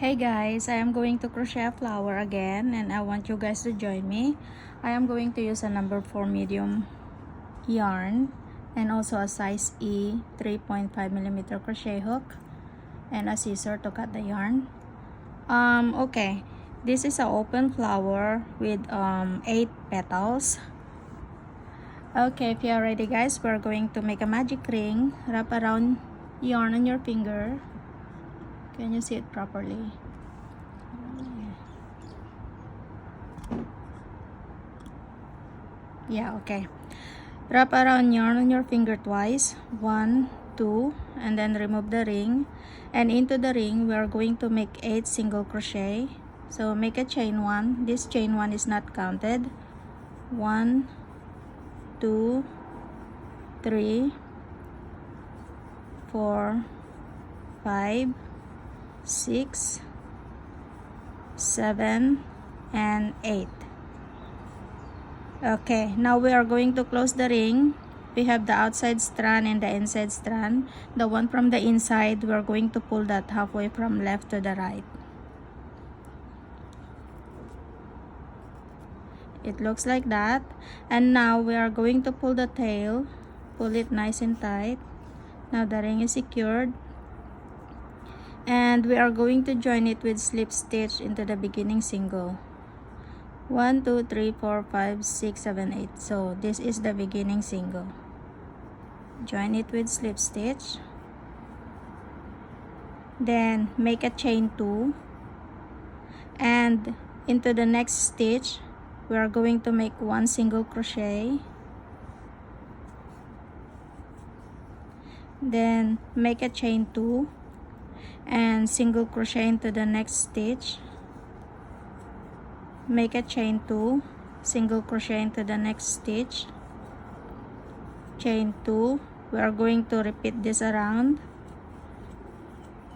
Hey guys, I am going to crochet a flower again and I want you guys to join me. I am going to use a number 4 medium yarn and also a size E 3.5mm crochet hook and a scissor to cut the yarn. Okay, this is an open flower with 8 petals. Okay, if you are ready guys, we're going to make a magic ring. Wrap around yarn on your finger. Can you see it properly? Yeah, okay. Wrap around yarn on your finger twice. 1, 2, and then remove the ring. And into the ring, we are going to make 8 single crochet. So make a chain 1. This chain 1 is not counted. 1, 2, 3, 4, 5, 6, 7, and 8. Okay, now we are going to close the ring. We have the outside strand and the inside strand. The one from the inside, we are going to pull that halfway from left to the right. It looks like that. And now we are going to pull the tail. Pull it nice and tight. Now the ring is secured. And we are going to join it with slip stitch into the beginning single. 1, 2, 3, 4, 5, 6, 7, 8. So this is the beginning single. Join it with slip stitch. Then make a chain 2. And into the next stitch, we are going to make 1 single crochet. Then make a chain 2. And single crochet into the next stitch. Make a chain 2, single crochet into the next stitch, chain 2. We are going to repeat this around.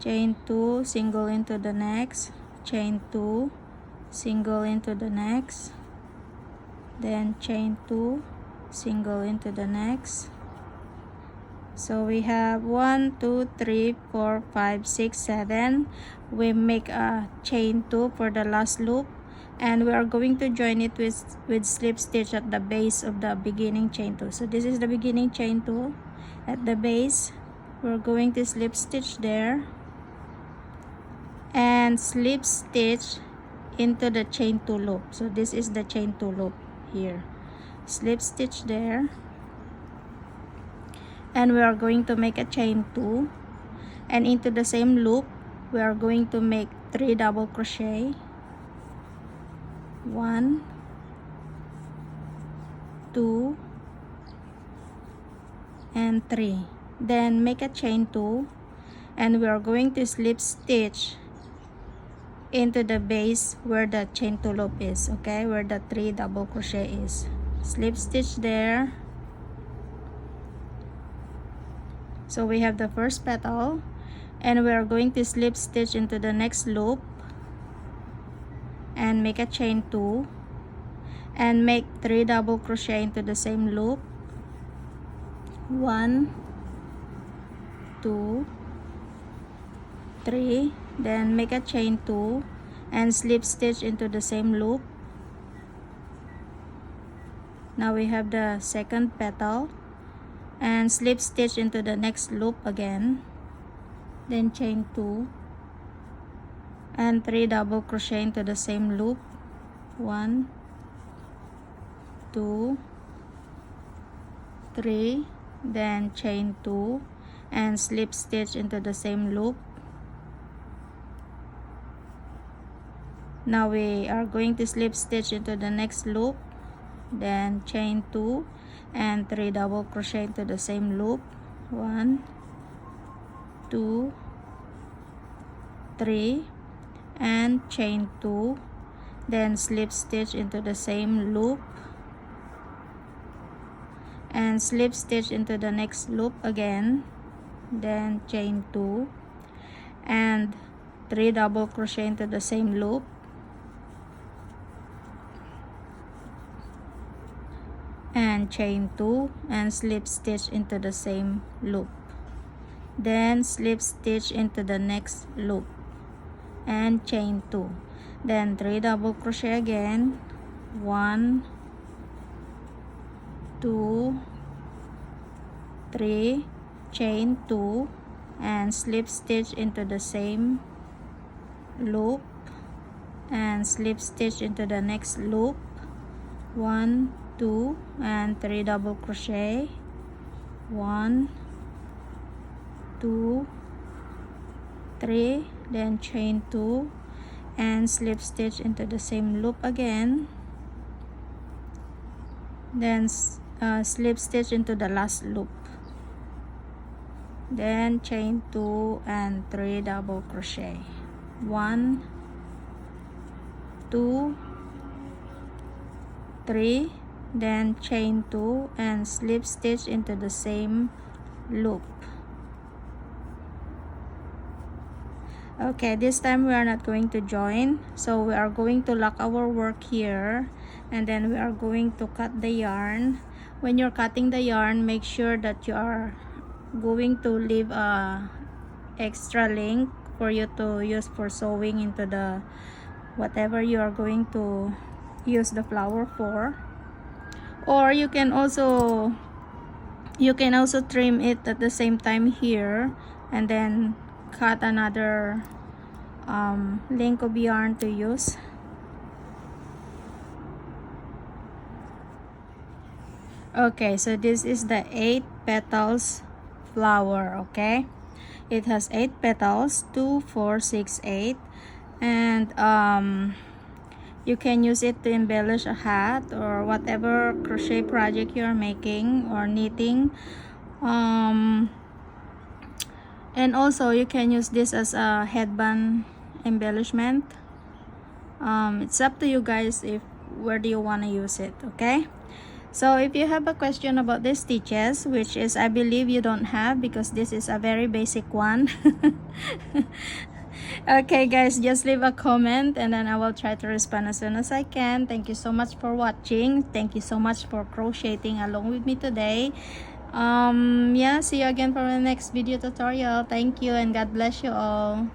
Chain 2, single into the next, chain 2, single into the next, then chain 2, single into the next. So we have 1, 2, 3, 4, 5, 6, 7. We make a chain 2 for the last loop. And we are going to join it with slip stitch at the base of the beginning chain 2. So this is the beginning chain 2. At the base, we're going to slip stitch there. And slip stitch into the chain 2 loop. So this is the chain 2 loop here. Slip stitch there. And we are going to make a chain 2. And into the same loop, we are going to make 3 double crochet. 1, 2, and 3. Then make a chain 2. And we are going to slip stitch into the base where the chain 2 loop is. Okay, where the 3 double crochet is. Slip stitch there. So we have the first petal, and we are going to slip stitch into the next loop and make a chain 2 and make 3 double crochet into the same loop. 1, 2, 3. Then make a chain 2 and slip stitch into the same loop. Now we have the second petal. And slip stitch into the next loop again, then chain 2 and 3 double crochet into the same loop. 1, 2, 3, then chain 2 and slip stitch into the same loop. Now we are going to slip stitch into the next loop, then chain 2 and 3 double crochet into the same loop. 1, 2, 3, and chain 2, then slip stitch into the same loop and slip stitch into the next loop again, then chain 2 and 3 double crochet into the same loop. And chain 2 and slip stitch into the same loop, then slip stitch into the next loop. and chain 2, then 3 double crochet again, 1 2 3, chain 2, and slip stitch into the same loop and slip stitch into the next loop, 1 2 and 3 double crochet, 1 2 3, then chain 2 and slip stitch into the same loop again, then slip stitch into the last loop, then chain 2 and 3 double crochet, 1 2 3, then chain 2 and slip stitch into the same loop. Okay, this time we are not going to join, so we are going to lock our work here, and then we are going to cut the yarn. When you're cutting the yarn, make sure that you are going to leave a extra length for you to use for sewing into the whatever you are going to use the flower for. Or you can also trim it at the same time here, and then cut another length of yarn to use. Okay, so this is the 8 petals flower. Okay, it has 8 petals, 2 4 6 8, and you can use it to embellish a hat or whatever crochet project you're making or knitting. And also you can use this as a headband embellishment. It's up to you guys if where do you want to use it. Okay, so if you have a question about these stitches, which is I believe you don't have because this is a very basic one. Okay guys, just leave a comment and then I will try to respond as soon as I can. Thank you so much for watching. Thank you so much for crocheting along with me today. Yeah, see you again for the next video tutorial. Thank you and God bless you all.